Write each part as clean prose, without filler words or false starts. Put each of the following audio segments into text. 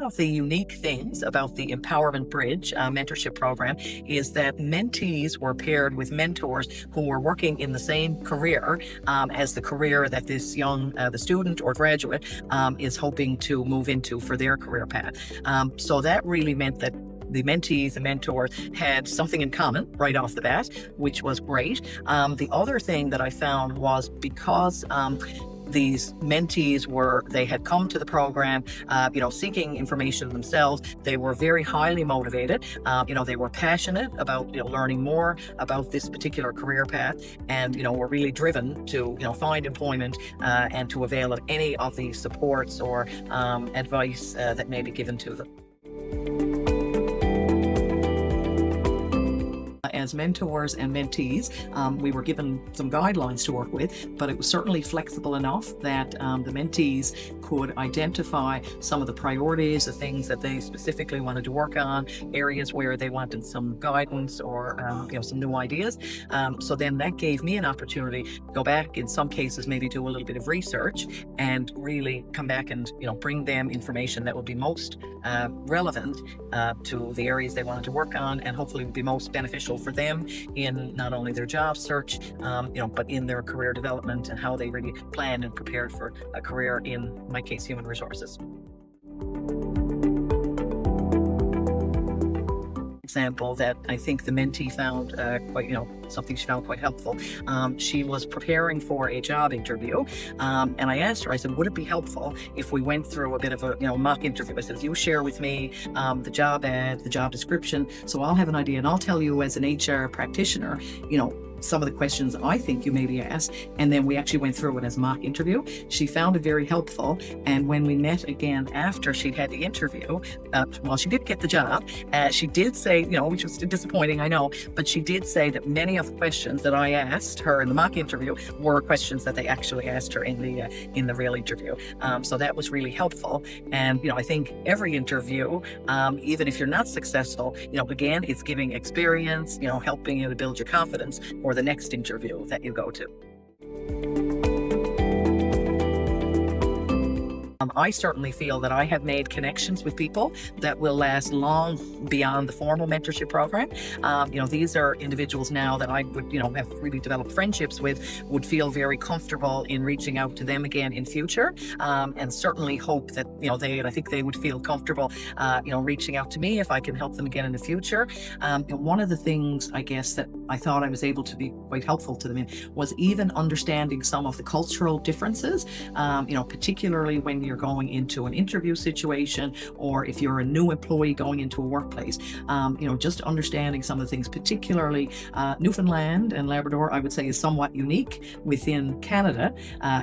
of the unique things about the Empowerment Bridge mentorship program is that mentees were paired with mentors who were working in the same career as the career that this young the student or graduate is hoping to move into for their career path. So that really meant that the mentees and mentors had something in common right off the bat, which was great. The other thing that I found was because these mentees they had come to the program, seeking information themselves. They were very highly motivated. They were passionate about, learning more about this particular career path, and, were really driven to, find employment and to avail of any of the supports or advice that may be given to them. As mentors and mentees, we were given some guidelines to work with, but it was certainly flexible enough that the mentees could identify some of the priorities, the things that they specifically wanted to work on, areas where they wanted some guidance or some new ideas. So then that gave me an opportunity to go back, in some cases maybe do a little bit of research and really come back and bring them information that would be most relevant to the areas they wanted to work on, and hopefully would be most beneficial for them in not only their job search, but in their career development and how they really planned and prepared for a career in my case, human resources. Example that I think the mentee found something she found quite helpful. She was preparing for a job interview, and I asked her, I said, would it be helpful if we went through a bit of a mock interview? I said, you share with me the job ad, the job description, so I'll have an idea, and I'll tell you as an HR practitioner, some of the questions I think you may be asked, and then we actually went through it as a mock interview. She found it very helpful, and when we met again after she'd had the interview, she did get the job. She did say, which was disappointing, I know, but she did say that many of the questions that I asked her in the mock interview were questions that they actually asked her in the real interview. So that was really helpful, and I think every interview, even if you're not successful, again, it's giving experience, helping you to build your confidence for the next interview that you go to. I certainly feel that I have made connections with people that will last long beyond the formal mentorship program. These are individuals now that I would, have really developed friendships with, would feel very comfortable in reaching out to them again in future, and certainly hope that, I think they would feel comfortable, reaching out to me if I can help them again in the future. One of the things, I guess, that I thought I was able to be quite helpful to them in was even understanding some of the cultural differences, particularly when you're going into an interview situation, or if you're a new employee going into a workplace, just understanding some of the things, particularly Newfoundland and Labrador, I would say, is somewhat unique within Canada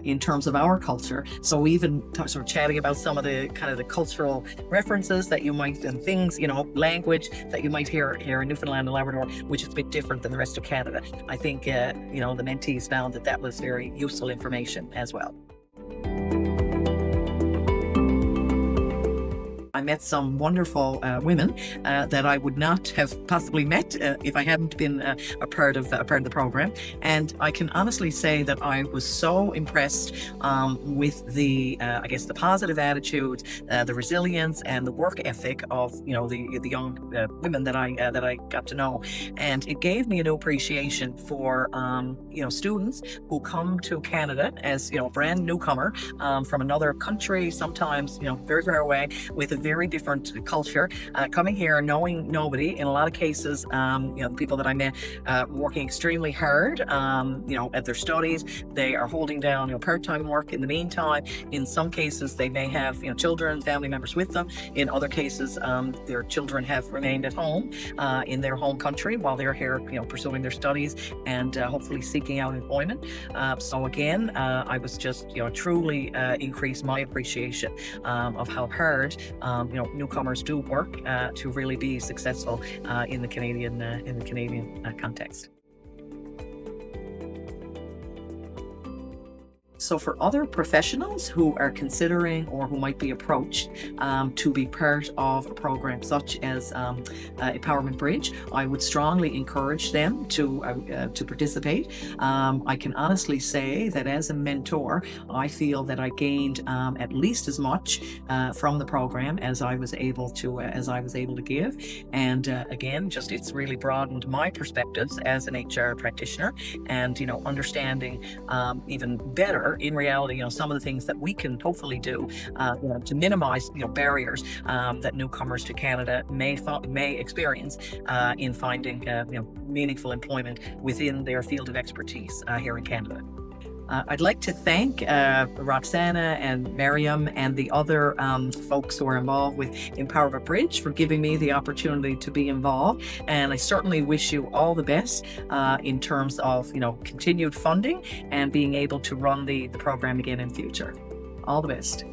in terms of our culture. So even sort of chatting about some of the kind of the cultural references that you might, and things, language that you might hear here in Newfoundland and Labrador, which is a bit different than the rest of Canada. I think, the mentees found that was very useful information as well. I met some wonderful women that I would not have possibly met if I hadn't been a part of the program. And I can honestly say that I was so impressed with the positive attitude, the resilience, and the work ethic of the young women that I got to know. And it gave me a new appreciation for students who come to Canada as a brand newcomer from another country, sometimes very far away, with a very different culture, coming here knowing nobody. In a lot of cases, the people that I met working extremely hard, at their studies. They are holding down part-time work in the meantime. In some cases, they may have children, family members with them. In other cases, their children have remained at home in their home country while they're here, pursuing their studies and hopefully seeking out employment. So again, I was just truly increased my appreciation of how hard newcomers do work to really be successful in the Canadian context. So, for other professionals who are considering or who might be approached to be part of a program such as Empowerment Bridge, I would strongly encourage them to participate. I can honestly say that as a mentor, I feel that I gained at least as much from the program as I was able to give. And again, just it's really broadened my perspectives as an HR practitioner, and understanding even better in reality, some of the things that we can hopefully do to minimize barriers that newcomers to Canada may experience in finding meaningful employment within their field of expertise here in Canada. I'd like to thank Roxana and Miriam and the other folks who are involved with Empowerment Bridge for giving me the opportunity to be involved. And I certainly wish you all the best in terms of continued funding and being able to run the program again in future. All the best.